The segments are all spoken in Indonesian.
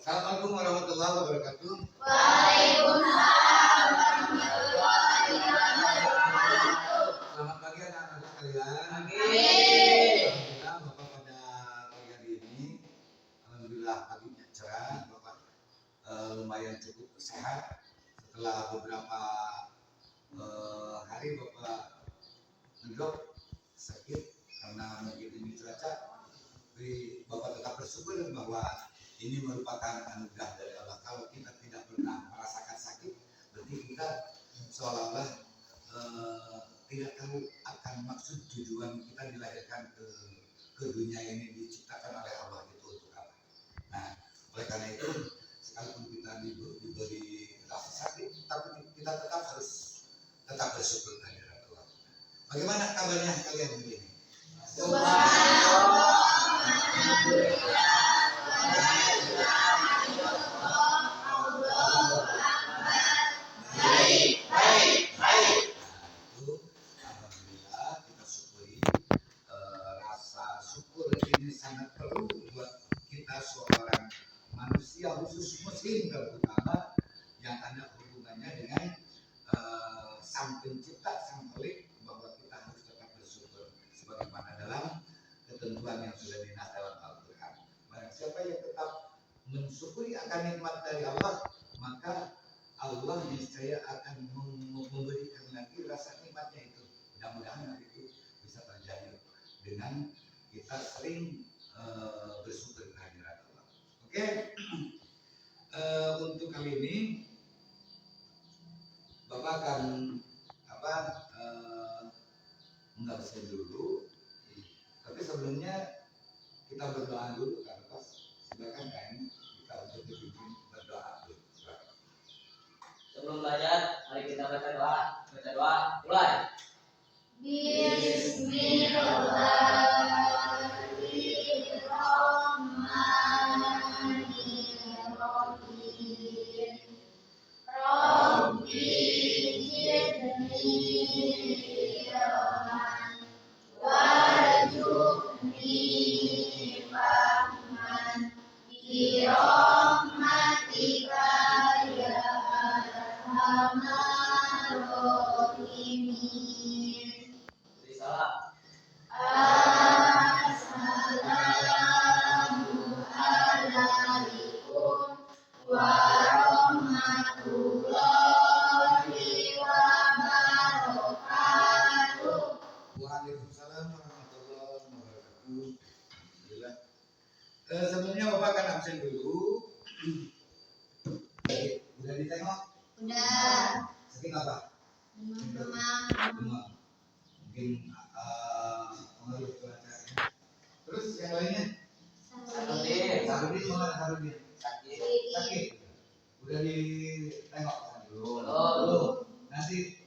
Assalamualaikum warahmatullahi wabarakatuh. Waalaikumsalam warahmatullahi wabarakatuh. Selamat pagi anak-anak sekalian. Alhamdulillah Bapak pada pagi hari ini, alhamdulillah paginya cerah, Bapak lumayan cukup sehat. Setelah beberapa hari Bapak ngedrop sakit karena mungkin ini cuaca. Tapi Bapak tetap bersyukur bahwa ini merupakan anugerah dari Allah. Kalau kita tidak pernah merasakan sakit, berarti kita seolah-olah tidak tahu akan maksud tujuan kita dilahirkan ke dunia ini, diciptakan oleh Allah itu untuk apa. Nah, oleh karena itu sekalipun kita diberi rasa sakit, tapi kita tetap harus tetap bersyukur kehadirat Allah. Bagaimana kabarnya kalian hari ini? Subhanallah. Sangat perlu buat kita seorang manusia khusus muslim terutama yang ada hubungannya dengan sang pencipta, sang pelik, bahwa kita harus tetap bersyukur sebagaimana dalam ketentuan yang sudah dinas dalam Al-Quran. Barang siapa yang tetap mensyukuri akan nikmat dari Allah, maka Allah niscaya akan memberikan lagi rasa nikmatnya itu. Mudah-mudahan hal itu bisa terjadi dengan kita sering bersyukur kehadirat Allah. Oke. Untuk kali ini Bapak akan mengabsen dulu. Tapi sebelumnya kita berdoa dulu kan, Pak. Silakan kan kita untuk dipimpin berdoa dulu. Sebelum belajar, mari kita baca doa. Baca doa, mulai. Bismillahirrahmanirrahim. Rabbi zidni ilman warzuqni fahman bi rahmatika ya arhamar rahimin. Beri salam. Assalamualaikum warahmatullahi wabarakatuh. Waalaikumsalam warahmatullahi wabarakatuh. Alhamdulillah. Sebelumnya Bapak akan absen dulu. Udah ditengok? Udah. Sakit apa? Demam. Demam. Mungkin pengaruh cuaca. Terus yang lainnya? Sarudin mana Sarudin? Sakit. Udah ditengok dulu. Nanti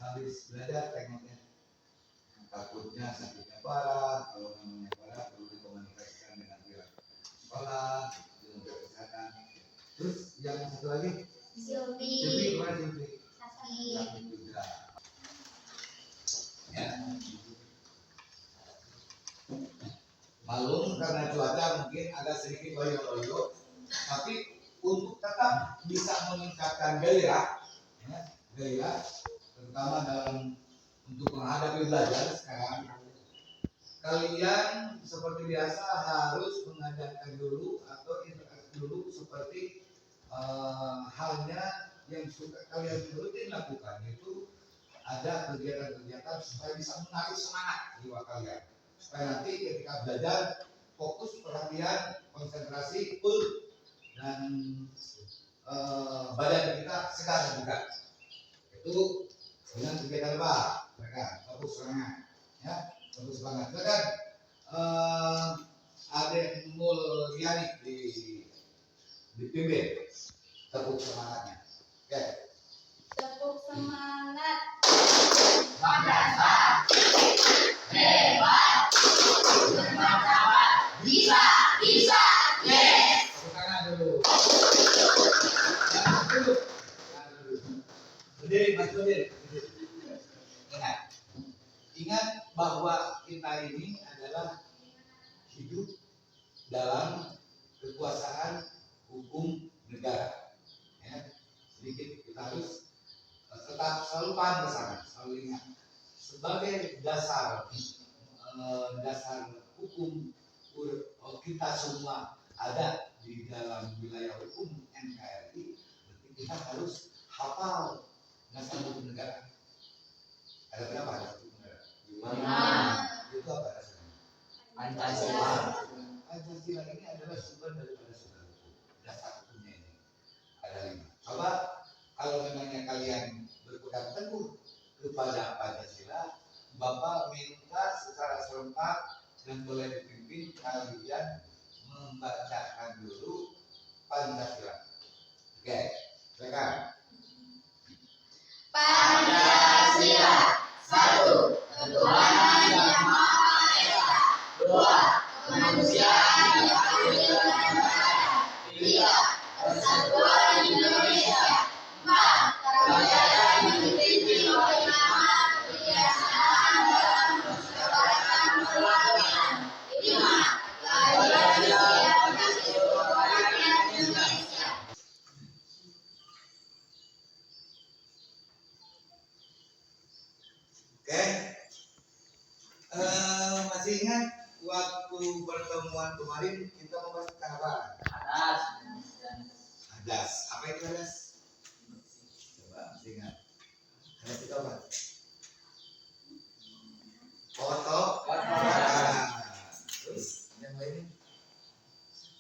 habis belajar tengoknya. Takutnya sakitnya parah. Kalau namanya parah perlu dikomunikasikan dengan pihak sekolah, dengan kesehatan. Terus yang satu lagi? Silvi, mana Silvi? Sakit juga. Ya. Malum karena cuaca mungkin agak sedikit loyo-loyo, tapi untuk tetap bisa meningkatkan gairah, ya, gairah terutama dalam untuk menghadapi belajar sekarang, kalian seperti biasa harus mengadakan dulu atau interaksi dulu seperti halnya yang suka kalian rutin lakukan, itu ada kegiatan-kegiatan supaya bisa menarik semangat jiwa kalian, supaya nanti ketika belajar fokus, perhatian, konsentrasi full, dan badan kita segar juga. Itu dengan kegiatan apa? Mereka fokus semangat, ya, fokus semangat. Silakan Adek Mulyani di PB tepuk semangatnya. Oke. Tepuk semangat. Madrasah hebat, bermartabat, bisa, yes. Tepuk tangan dulu. Berdiri, Mas berdiri. Ingat bahwa kita ini adalah hidup dalam kekuasaan dasar dasar hukum kita semua ada di dalam wilayah hukum NKRI, berarti kita harus hafal dasar hukum negara. Ada berapa dasar hukum negara? 5. Itu apa dasarnya? Pancasila. Pancasila ini adalah sumber daripada segala hukum. Dasar hukumnya ini ada 5. Coba kalau memangnya kalian berpegang teguh kepada Pancasila, Bapak minta secara serentak dan boleh dipimpin kalian membacakan dulu Pancasila. Oke, silakan. Pancasila. 1. Ketuhanan yang Maha Esa. 2. Kemanusiaan yang adil dan beradab. 3. Persatuan Indonesia. 4. Kerakyatan yang dipimpin oleh nama kebijaksanaan dalam permusyawaratan perwakilan. 5. Keadilan sosial bagi seluruh rakyat Indonesia. Oke, masih ingat waktu pertemuan kemarin kita membahas tentang apa? Atas. Hadas. Apa itu hadas? Coba masih ingat. Hadas itu apa? Foto. Terus yang lainnya?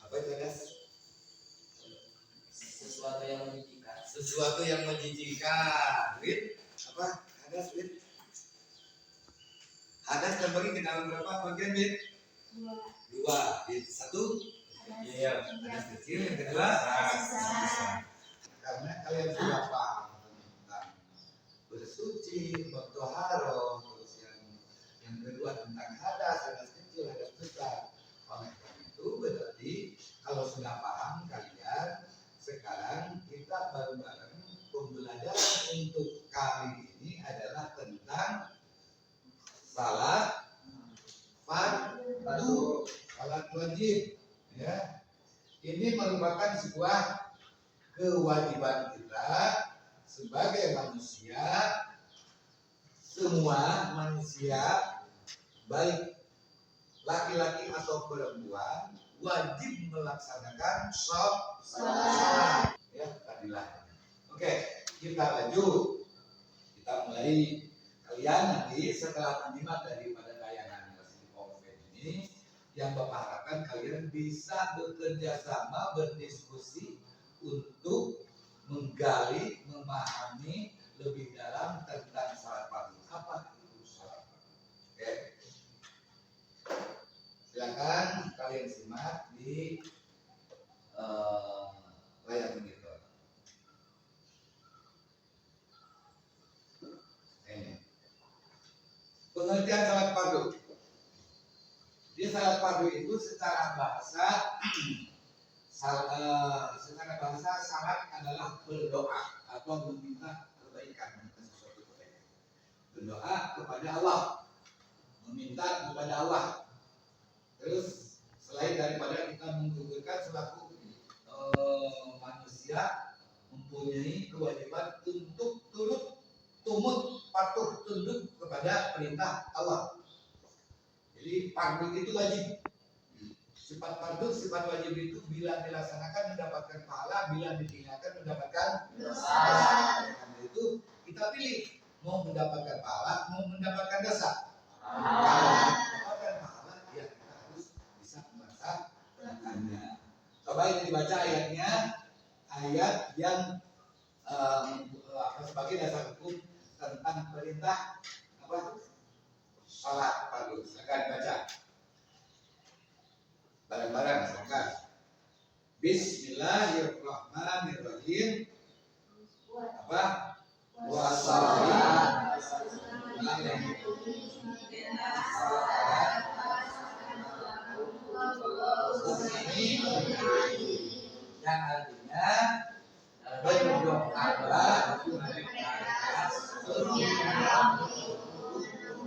Apa itu hadas? Sesuatu yang menjijikan. Sesuatu yang menjijikan. Wid, apa? Hadas, Wid. Hadas terbagi ke dalam berapa bagian, Wid? 2. Wid. 1. Iya, hadas kecil. Yang kedua, besar. Karena kalian sudah paham tentang bersuci, bertoharo, terus yang kedua tentang hadas kecil, hadas besar. Oleh karena itu berarti kalau sudah paham kalian, sekarang kita bareng-bareng pembelajaran untuk kali ini adalah tentang salat fardu, salat wajib. Ya, ini merupakan sebuah kewajiban kita sebagai manusia. Semua manusia, baik laki-laki atau perempuan, wajib melaksanakan sholat. Ya, tadilah. Oke, kita lanjut. Kita mulai. Kalian nanti setelah menyimak daripada tayangan ini, yang Bapak harapkan kalian bisa bekerja sama, berdiskusi untuk menggali, memahami lebih dalam tentang salat fardu. Apa itu salat fardu? Oke. Silakan kalian simak di layar monitor. Ini pengertian salat fardu. Di salat fardu itu secara bahasa salat adalah berdoa atau meminta kebaikan, sesuatu kebaikan. Berdoa kepada Allah, meminta kepada Allah. Terus selain daripada kita menggugurkan selaku manusia mempunyai kewajiban untuk tumut patuh tunduk kepada perintah Allah. Jadi fardu itu wajib. Sifat fardu, sifat wajib itu bila dilaksanakan mendapatkan pahala, bila ditinggalkan mendapatkan dosa. Karena itu kita pilih mau mendapatkan pahala, mau mendapatkan dosa. Kalau mendapatkan pahala, ya kita harus bisa melaksanakannya. Coba ini dibaca ayatnya, ayat yang sebagai dasar hukum tentang perintah apa? Salat fardu. Silakan baca. Bareng-bareng silakan. Bismillahirrahmanirrahim. Apa? Wassalam. Yang artinya berdoalah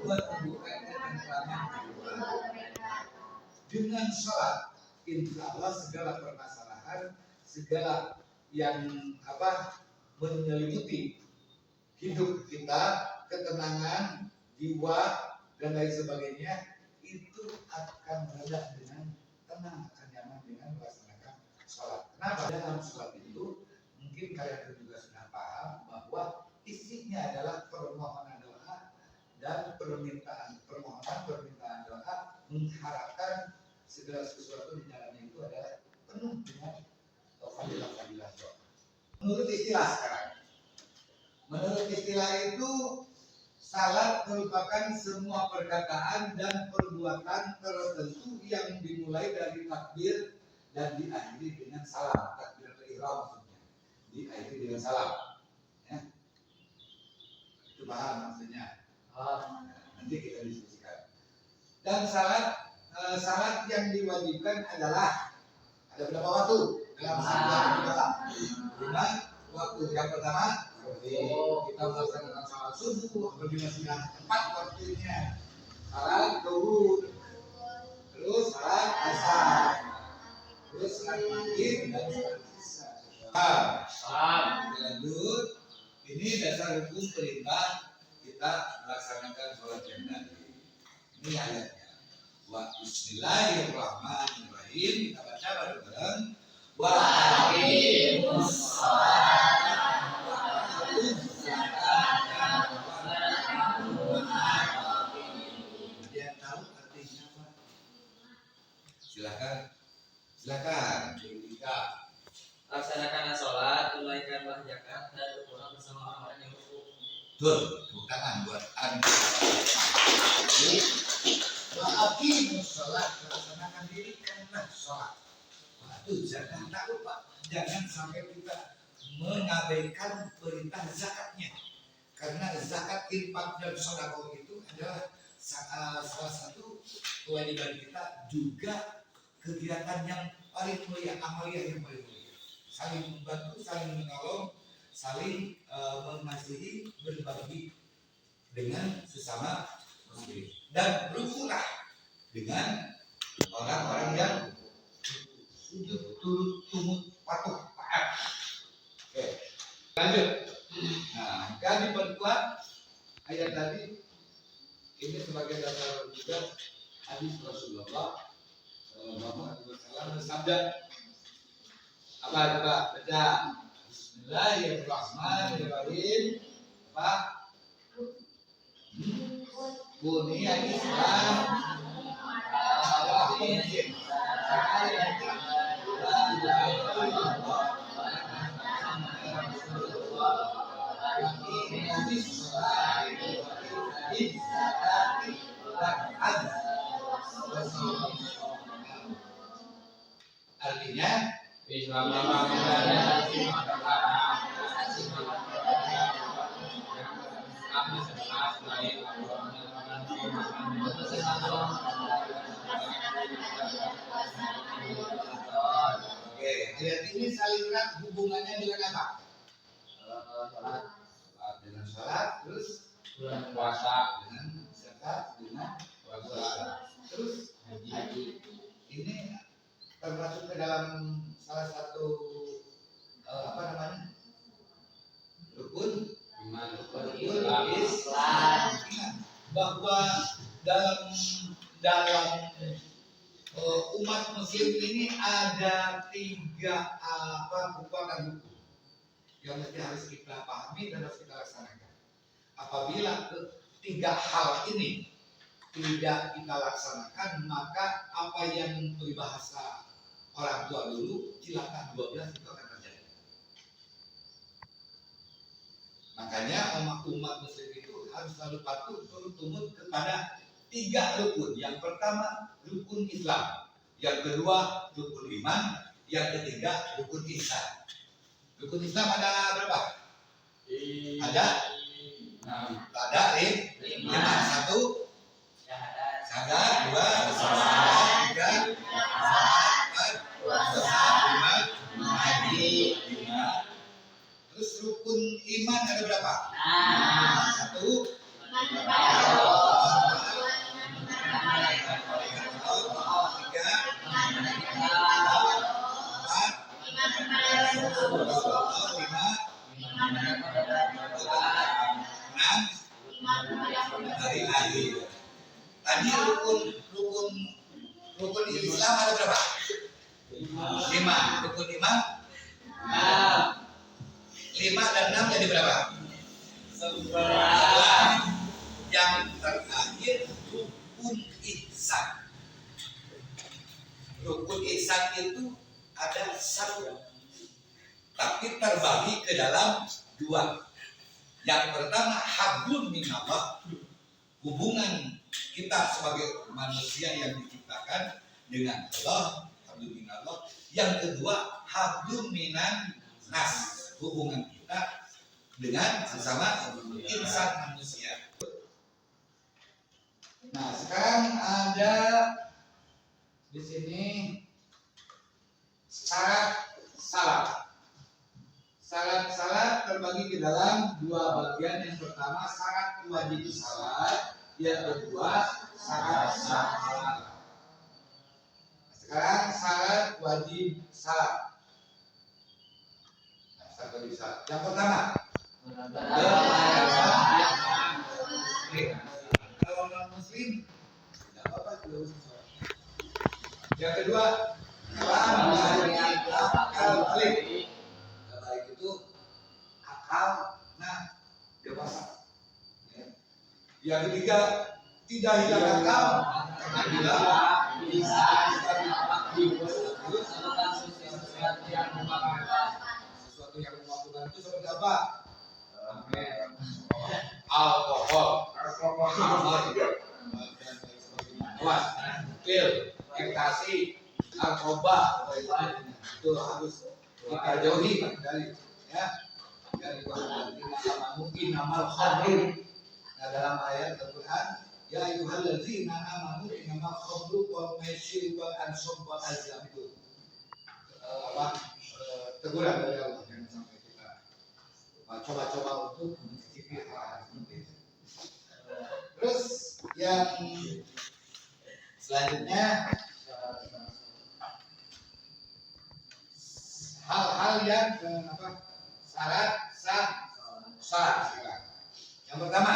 menumbuhkan ketentraman dengan salat. Insya Allah segala permasalahan, segala yang menyelimuti hidup kita, ketenangan jiwa, dan lain sebagainya, itu akan meredah dengan tenang, akan nyaman dengan melaksanakan sholat. Kenapa? Dalam sholat itu mungkin kalian juga sudah paham bahwa isinya adalah permohonan doa dan permintaan doa, mengharapkan segala sesuatu di dalamnya itu adalah penuh dengan fadilah-fadilah doa. Menurut istilah sekarang, menurut istilah itu salat merupakan semua perkataan dan perbuatan tertentu yang dimulai dari takbir dan diakhiri dengan salam. Takbiratul ihram maksudnya, diakhiri dengan salam. Ya. Itu paham maksudnya. Nanti kita diskusikan. Dan salat yang diwajibkan adalah ada berapa waktu dalam salat? 5 waktu. Yang pertama, kita melaksanakan salat subuh apabila sudah 4 waktunya. Salat zuhur, terus salat asar, terus salat maghrib dan salat isya. Lanjut, ini dasar hukum perintah kita melaksanakan sholat yang tadi. Ini ayatnya. Wa bismillahirrahmanirrahim. Kita baca bareng-bareng. Wa aqimus sholata wa atuz zakata Ada yang tahu artinya apa? Silakan. Jika Laksanakanlah sholat, tunaikanlah zakat, dan berpulang bersama orang-orang yang rukun. betul, tepuk tangan buat Anda. Aqimus sholat, laksanakan dirikanlah sholat. Waduh, jangan tak lupa, jangan sampai kita mengabaikan perintah zakatnya. Karena zakat, infak dan sedekah itu adalah salah satu kewajiban kita, juga kegiatan yang paling mulia, amaliyah yang paling mulia. Saling membantu, saling menolong, saling mengasihi, berbagi dengan sesama muslim, dan berukulah dengan orang-orang yang sujud, turut, tumut, patuh, taat. Oke, lanjut. Nah, kan diperkuat ayat tadi ini sebagai dasar juga hadis Rasulullah Shallallahu Alaihi Wasallam bersabda. Apa coba baca? Bismillahirrahmanirrahim. Apa? Buniyal Islam ala khamsin. Artinya oke, ayat ini saling erat hubungannya dengan apa? Dengan sholat, terus Puasa, dengan zakat, dengan puasa, terus haji. Ini termasuk ke dalam salah satu rukun Islam. Bahwa dalam umat muslim ini ada 3 rukun yang mesti harus kita pahami dan harus kita laksanakan. Apabila 3 hal ini tidak kita laksanakan, maka apa yang peribahasa orang tua dulu, cilaka 12 itu akan terjadi. Makanya umat muslim itu harus selalu patuh turut tumut kepada 3 rukun. Yang pertama rukun Islam, yang kedua rukun iman, yang ketiga rukun ihsan. Rukun Islam ada berapa? Ada 5. 1 syahadat, 2 salat, 3 zakat, 4 haji. Terus rukun iman ada berapa? 1 hari akhir. rukun Islam ada berapa? 5. Rukun iman 5 dan 6 jadi berapa? 11. Yang terakhir rukun ihsan. Rukun ihsan itu ada 1, tapi terbagi ke dalam 2. Yang pertama hablum minallah, hubungan kita sebagai manusia yang diciptakan dengan Allah, hablum minallah. Yang kedua hablum minan nas, hubungan kita dengan sesama insan manusia. Nah, sekarang ada di sini syarat salat. Syarat salat terbagi ke dalam 2 bagian. Yang pertama syarat wajib salat, yang kedua syarat sah salat. Sekarang syarat wajib salat. Syarat wajib salat. Yang pertama, kalau non muslim tidak apa-apa, tidak usah sholat. Yang kedua, akal balik. Balik itu akal dewasa. Yang ketiga, tidak hilang akal apabila bisa sesuatu yang memabukkan itu seperti apa? Alkohol, pil, ekstasi, narkoba, itu harus kita jauhi dari mungkin amal khamr. Nah, dalam ayat Al-Quran, ya ayyuhalladzina amanu innamal khamru wal maisir wal ansab wal azlam, itu teguran dari Allah yang sampai kita coba-coba untuk mencicipi hal seperti itu. Terus yang selanjutnya hal-hal yang syarat sah salat. Yang pertama,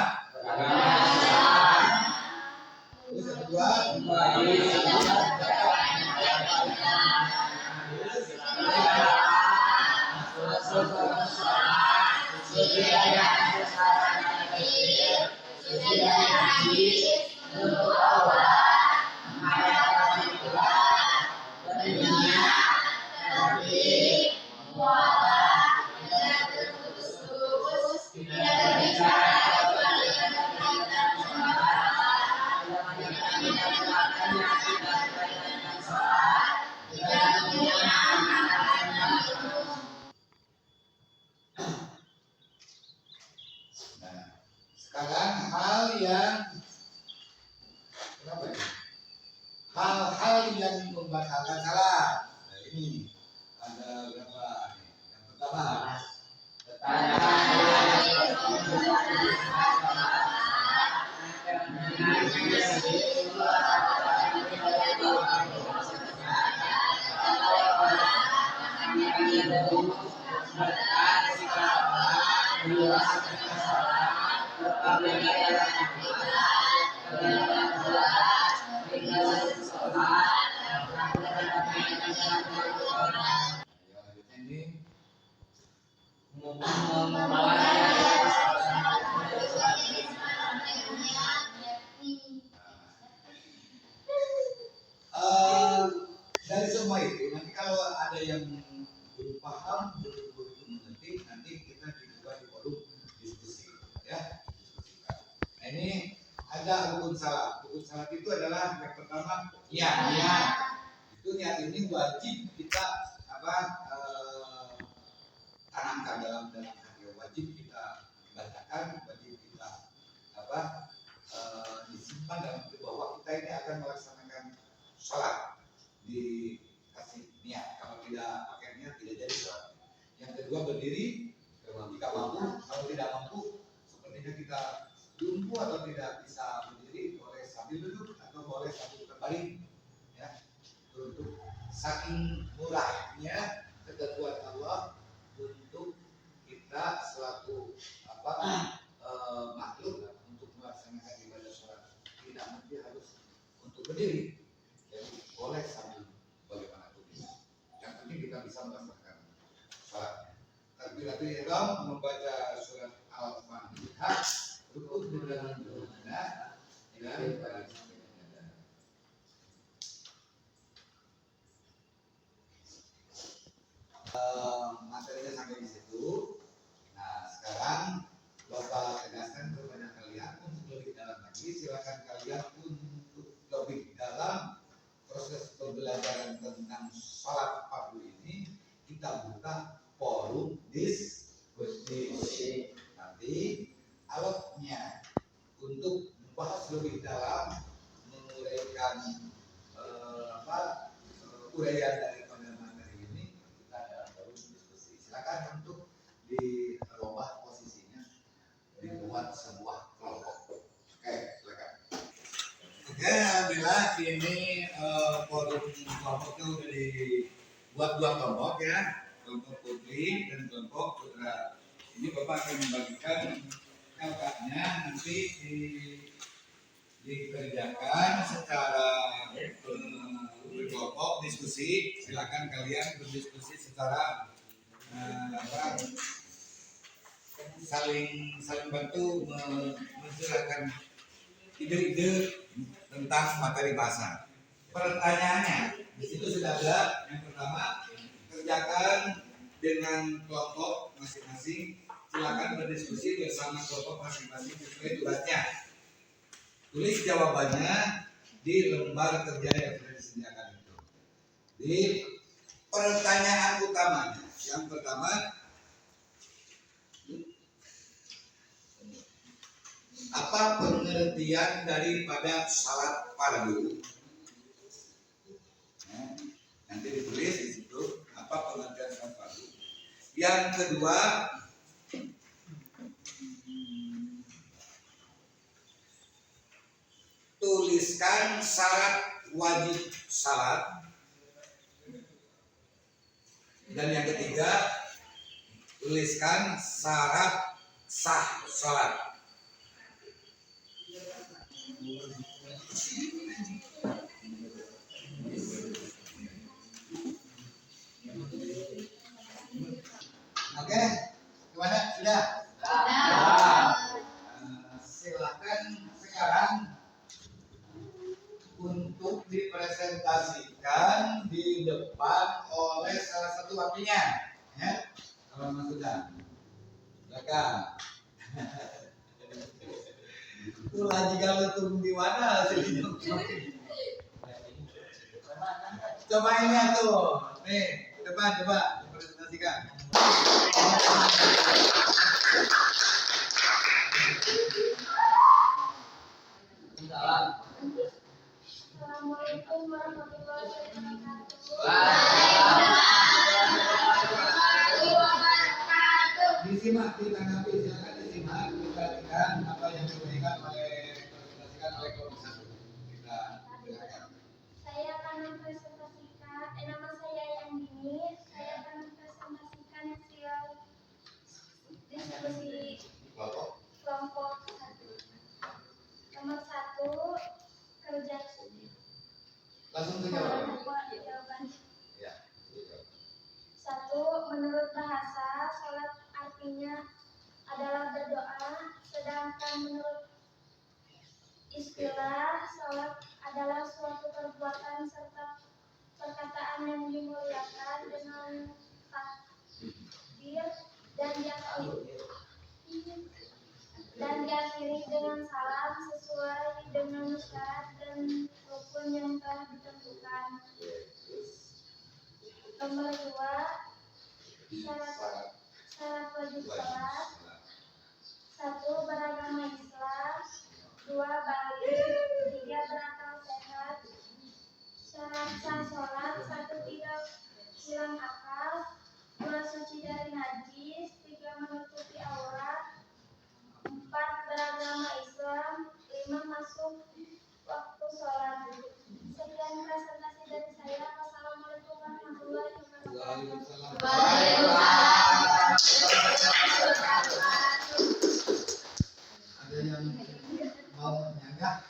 terus yang kedua, sekarang hal-hal yang membatalkan salat. Nah, ini ada berapa? Yang pertama, ini dari semua itu nanti kalau ada yang belum paham, belum mengerti, nanti kita dibuka di forum diskusi, ya, diskusikan. Nah, ini ada rukun salat. Rukun salat itu adalah yang pertama niat. Itu niat ini wajib kita tanamkan dalam hati, wajib kita bacakan, wajib kita disimpan dalam hati bahwa kita ini akan melaksanakan sholat, dikasih niat. Kalau tidak pakai niat tidak jadi sholat. Yang kedua berdiri jika mampu, kalau tidak mampu sepertinya kita lumpuh atau tidak bisa berdiri, boleh sambil duduk atau boleh sambil terbaring, ya. Untuk saking murahnya ketentuan Allah untuk kita selaku makhluk untuk melaksanakan ibadah sholat tidak mesti harus untuk berdiri. Jadi Tapi Imam membaca surat Al-Fatihah rukuk dengan benar dan materinya sampai di situ. Nah, sekarang Bapak tegaskan kepada kalian untuk lebih dalam lagi, silakan kalian untuk lebih dalam proses pembelajaran tentang salat fardu ini kita buka forum diskusi. Nanti alatnya untuk membahas lebih dalam, menguraikan uraian daripada materi ini kita dalam forum diskusi. Silakan untuk dirubah posisinya, dibuat sebuah kelompok. Oke, silakan. Oke, alhamdulillah ini forum kelompoknya udah dibuat dua kelompok ya, kelompok putri dan kelompok putra. Ini Bapak akan membagikan LK-nya nanti dikerjakan secara berkelompok diskusi. Silakan kalian berdiskusi secara saling bantu menjelaskan ide-ide tentang materi bahasa. Pertanyaannya di situ sudah ada. Yang pertama, kerjakan dengan kelompok masing-masing. Silakan berdiskusi bersama kelompok masing-masing sesuai tugasnya. Tulis jawabannya di lembar kerja yang sudah disediakan itu. Di pertanyaan utamanya, yang pertama, apa pengertian daripada salat fardu? Nanti ditulis di situ apa pengertian salat fardu. Yang kedua, tuliskan syarat wajib salat. Dan yang ketiga, tuliskan syarat sah salat. Oke, gimana? Sudah? Silakan sekarang untuk dipresentasikan di depan oleh salah satu wakilnya, ya. Kalau Mas sudah, silakan. Itu lagi kalau turun di mana hasilnya? Coba ini tuh, nih depan coba dipresentasikan. Assalamualaikum warahmatullahi wabarakatuh. Disimak, ditanggapi, silakan disimak, diperhatikan apa yang diberikan presentasikan oleh kelompok satu. Kita silakan. Saya akan mempresentasikan, nama saya Yandini. Saya akan mempresentasikan hasil diskusi kelompok 1. Nomor 1, kerja. Langsung saja. Ya. 1. Menurut bahasa, sholat artinya adalah berdoa, sedangkan menurut istilah, sholat adalah suatu perbuatan serta perkataan yang dimuliakan dengan takbir dan diakhiri dengan salam sesuai dengan syarat dan rukun yang telah ditentukan. Nomor 2, syarat wajib sholat. 1. Beragama Islam. 2. Balik. 3. Berakal sehat. Syarat sah sholat. 1. Tidak hilang akal. 2. Suci dari najis. 3. Menutupi aurat. 4. Beragama Islam. 5. Masuk waktu sholat. Sekian presentasi dari saya. Wassalamualaikum warahmatullahi wabarakatuh. Ada yang mau menyanggah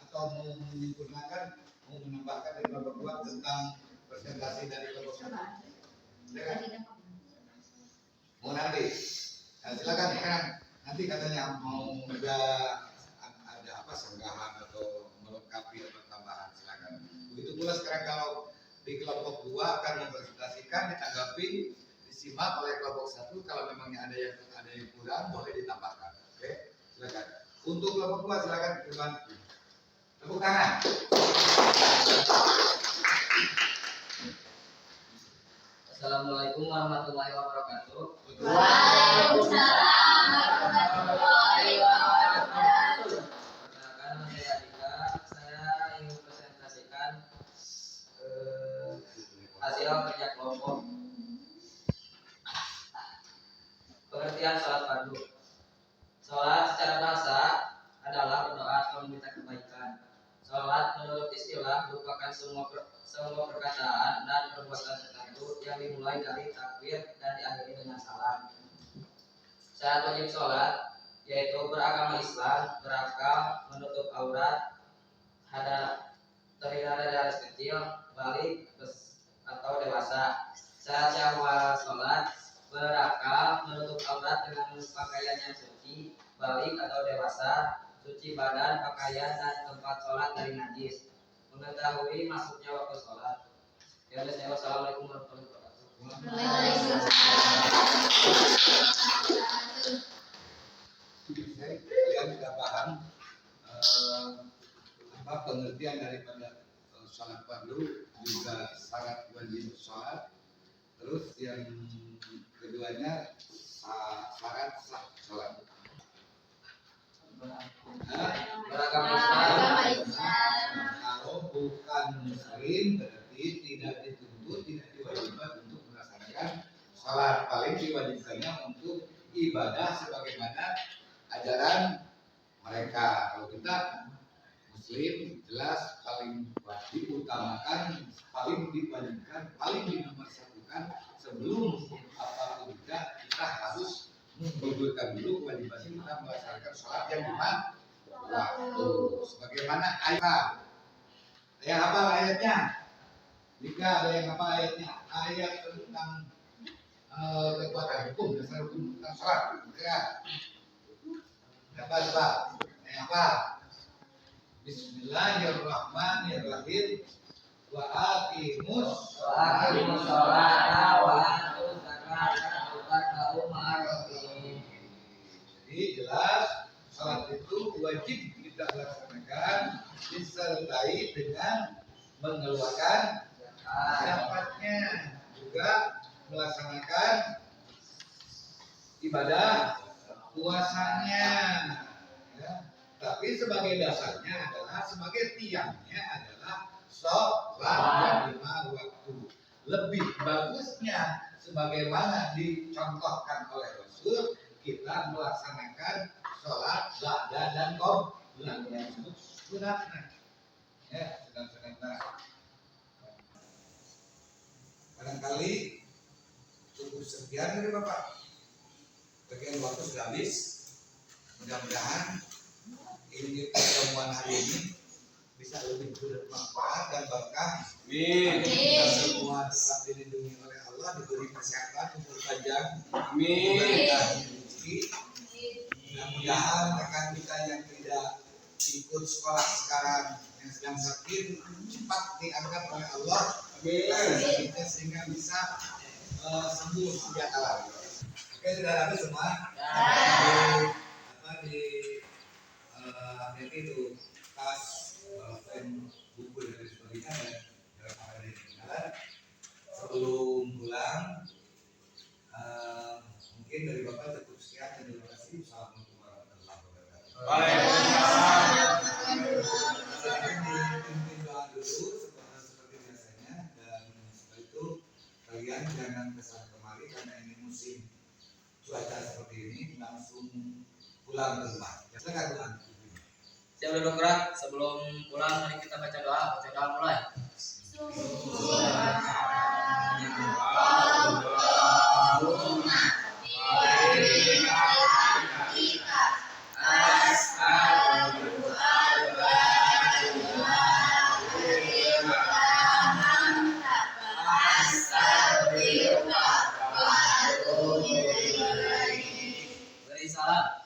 atau mau menyempurnakan, mau menambahkan dan berbuat tentang presentasi dari kelompok satu? mau nanti. Nah, silakan sekarang. Nanti katanya mau ada apa sanggahan atau melengkapi atau tambahan, silakan. Begitu pula sekarang kalau di kelompok 2 akan mempresentasikan, ditanggapi, disimak oleh kelompok 1. Kalau memangnya ada yang kurang boleh ditambahkan. Oke, silakan. Untuk kelompok 2 silakan dibantu. Tepuk tangan. Assalamualaikum warahmatullahi wabarakatuh. Waalaikumsalam warahmatullahi wabarakatuh. Perkenalkan, nama saya Adika. Saya ingin presentasikan hasil kerja kelompok. Pengertian sholat fardu. Sholat secara bahasa adalah berdoa atau meminta kebaikan. Sholat menurut istilah merupakan semua perkataan dan perbuatan tertentu yang dimulai dari takbir dan diakhiri dengan salam. Syarat wajib sholat yaitu beragama Islam, berakal, menutup aurat, terhindar dari hadas kecil, balik atau dewasa. Syarat syahwat sholat berakal, menutup aurat dengan pakaian yang suci, balik atau dewasa, suci badan, pakaian dan tempat sholat dari najis, mengetahui masuknya waktu sholat. Ya, wassalamualaikum warahmatullahi wabarakatuh. Kalian sudah paham apa pengertian daripada sholat fardu, juga syarat wajib sholat. Terus yang keduanya syarat sah sholat. Beragama Islam. Kalau bukan muslim berarti tidak dituntut, tidak diwajibkan untuk melaksanakan sholat. Paling diwajibkannya untuk ibadah sebagaimana ajaran mereka. Kalau kita muslim jelas paling diutamakan, paling diwajibkan, paling dinomorsatukan sebelum apapun juga kita harus menggugurkan dulu kewajiban kita melaksanakan sholat yang lima waktu. Sebagaimana ayat. Yang apa ayatnya? Jika ada yang apa ayatnya? Ayat tentang kekuatan hukum, dasar hukum tentang sholat. Ya. Apa? Apa? Bismillahirrahmanirrahim. Wa aqimus sholata wa atuz zakata wa ma'arufin. Jadi jelas sholat itu wajib kita laksanakan disertai dengan mengeluarkan zakatnya, juga melaksanakan ibadah puasanya. Ya. Tapi sebagai dasarnya adalah, sebagai tiangnya adalah sholat 5 waktu. Lebih bagusnya sebagaimana dicontohkan oleh Rasul, kita melaksanakan sholat ba'da dan qabla yang disebut sunatnya. Ya, sunat-sunatnya. Barangkali cukup sekian dari Bapak. Bagian waktu sudah habis. Mudah-mudahan ini pertemuan hari ini bisa lebih bermanfaat dan berkah. Amin. Kita semua tetap dilindungi oleh Allah, diberi kesehatan, umur panjang. Amin. Rezeki. Mudah-mudahan rekan kita yang tidak ikut sekolah sekarang, yang sedang sakit, cepat diangkat oleh Allah. Amin. Sehingga bisa sembuh sejak awal. Oke, sudah habis semua. Di itu tas buku dan sebagainya dan ada di tinggalan. Sebelum pulang, mungkin dari Bapak cukup sekian. Terima kasih. Assalamualaikum warahmatullahi wabarakatuh. Waalaikumsalam. Dipimpin doa dulu seperti biasanya, dan setelah itu kalian jangan kesana kemari karena ini musim cuaca seperti ini, langsung pulang ke rumah. Silakan pulang. Siap duduk gerak. Sebelum pulang mari kita baca doa. Baca doa mulai. salam.